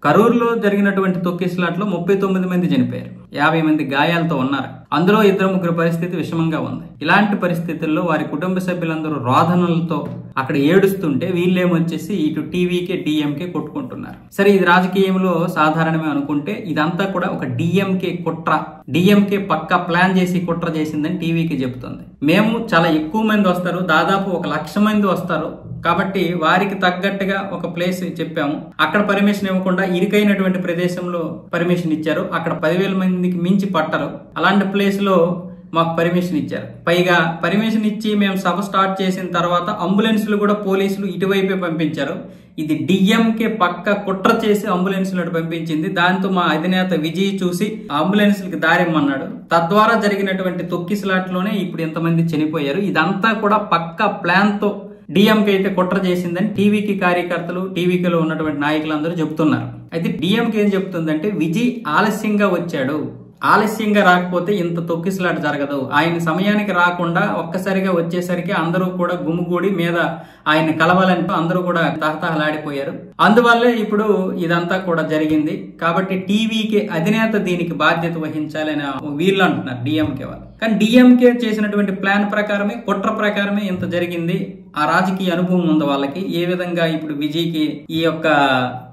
కరూరులో జరిగినటువంటి తొక్కిసలాట్లో 39 మంది చనిపోయారు, 50 మంది గాయాలతో ఉన్నారు. అందులో 2-3 పరిస్థితి విషమంగా ఉంది. ఇలాంటి పరిస్థితుల్లో వారి కుటుంబ సభ్యులందరూ రోదనలతో అక్కడ ఏడుస్తుంటే వీళ్ళేమొచ్చేసి ఇటు టీవీకే డిఎంకే కొట్టుకుంటున్నారు. సరే, ఇది రాజకీయంలో సాధారణమే అనుకుంటే ఇదంతా కూడా ఒక డిఎంకే కుట్ర, డిఎంకే పక్కా ప్లాన్ చేసి కుట్ర చేసిందని టీవీకి చెబుతుంది. మేము చాలా ఎక్కువ మంది వస్తారు, దాదాపు 1,00,000 మంది వస్తారు కాబట్టి వారికి తగ్గట్టుగా ఒక ప్లేస్ చెప్పాము. అక్కడ పర్మిషన్ ఇవ్వకుండా ఇరుకైనటువంటి ప్రదేశంలో పర్మిషన్ ఇచ్చారు. అక్కడ 10,000 మందికి మించి పట్టరు. అలాంటి ప్లేస్ లో మాకు పర్మిషన్ ఇచ్చారు. పైగా పర్మిషన్ ఇచ్చి మేము సభ స్టార్ట్ చేసిన తర్వాత అంబులెన్సులు కూడా పోలీసులు ఇటువైపే పంపించారు. ఇది డిఎంకే పక్క కుట్ర చేసి అంబులెన్సులను పంపించింది. దాంతో మా అధినేత విజయ్ చూసి అంబులెన్సులకు దారిమ్మన్నాడు. తద్వారా జరిగినటువంటి తొక్కిసలాట్లోనే ఇప్పుడు ఎంతమంది చనిపోయారు. ఇదంతా కూడా పక్క ప్లాన్ తో డిఎంకే అయితే కుట్ర చేసిందని టీవీకి కార్యకర్తలు, టీవీలో ఉన్నటువంటి నాయకులందరూ చెబుతున్నారు. అయితే డిఎంకే ఏం చెబుతుందంటే విజయ్ ఆలస్యంగా వచ్చాడు, ఆలస్యంగా రాకపోతే ఇంత తొక్కిసలాట జరగదు. ఆయన సమయానికి రాకుండా ఒక్కసారిగా వచ్చేసరికి అందరూ కూడా గుమిగూడి మీద ఆయన కలవాలంటూ అందరూ కూడా తహతహలాడిపోయారు. అందువల్లే ఇప్పుడు ఇదంతా కూడా జరిగింది. కాబట్టి టీవీకి అధినేత దీనికి బాధ్యత వహించాలని వీళ్ళు అంటున్నారు, డిఎంకే వాళ్ళు. కానీ డిఎంకే చేసినటువంటి ప్లాన్ ప్రకారమే, కుట్ర ప్రకారమే ఇంత జరిగింది. ఆ రాజకీయ అనుభవం ఉంది వాళ్ళకి. ఏ విధంగా ఇప్పుడు విజయ్కి ఈ యొక్క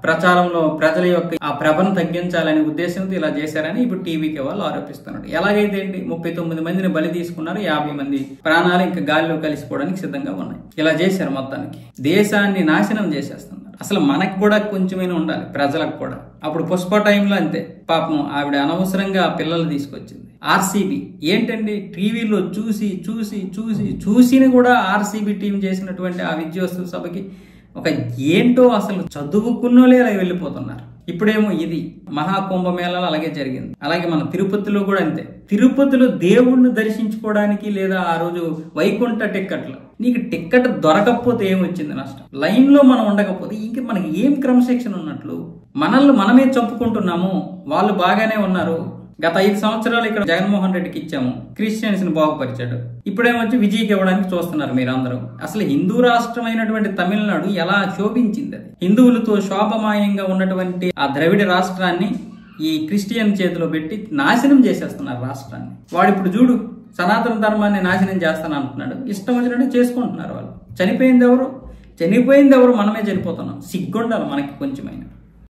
ప్రచారంలో ప్రజల యొక్క ఆ ప్రభను తగ్గించాలనే ఉద్దేశంతో ఇలా చేశారని ఇప్పుడు టీవీకి వాళ్ళు ఆరోపిస్తున్నారు. ఎలాగైతే ఏంటి 39 మందిని బలి తీసుకున్నారు, 50 మంది ప్రాణాలు ఇంకా గాలిలో కలిసిపోవడానికి సిద్ధంగా ఉన్నాయి. ఇలా చేశారు, మొత్తానికి దేశాన్ని నాశనం చేసేస్తున్నారు. అసలు మనకు కూడా కొంచెమైనా ఉండాలి, ప్రజలకు కూడా. అప్పుడు పుష్ప టైంలో అంతే, పాపం ఆవిడ అనవసరంగా పిల్లలు తీసుకొచ్చింది. ఆర్సీబీ ఏంటండి, టీవీలో చూసి చూసి చూసి చూసిని కూడా ఆర్సీబీ టీం చేసినటువంటి ఆ విజయోత్సవ సభకి ఒక ఏంటో అసలు చదువుకున్నోలే అలా వెళ్ళిపోతున్నారు. ఇప్పుడేమో ఇది మహాకుంభమేళాలో అలాగే జరిగింది. అలాగే మన తిరుపతిలో కూడా అంతే. తిరుపతిలో దేవుణ్ణి దర్శించుకోవడానికి లేదా ఆ రోజు వైకుంఠ టిక్కెట్లు, నీకు టిక్కెట్ దొరకకపోతే ఏమొచ్చింది నష్టం? లైన్ లో మనం ఉండకపోతే ఇంక మనకి ఏం క్రమశిక్షణ ఉన్నట్లు? మనల్ని మనమే చంపుకుంటున్నాము. వాళ్ళు బాగానే ఉన్నారు. గత 5 సంవత్సరాలు ఇక్కడ జగన్మోహన్ రెడ్డికి ఇచ్చాము, క్రిస్టియన్స్ ని బాగుపరిచాడు. ఇప్పుడేమొచ్చి విజయ్కి ఇవ్వడానికి చూస్తున్నారు మీరందరూ. అసలు హిందూ రాష్ట్రం అయినటువంటి తమిళనాడు ఎలా శోభించింది, అది హిందువులతో శోభమాయంగా ఉన్నటువంటి ఆ ద్రవిడ రాష్ట్రాన్ని ఈ క్రిస్టియన్ చేతిలో పెట్టి నాశనం చేసేస్తున్నారు రాష్ట్రాన్ని. వాడు ఇప్పుడు చూడు, సనాతన ధర్మాన్ని నాశనం చేస్తాను అంటున్నాడు. ఇష్టం వచ్చినట్టు చేసుకుంటున్నారు వాళ్ళు. చనిపోయింది ఎవరు? మనమే చనిపోతున్నాం. సిగ్గుండాలి మనకి కొంచెమైనా.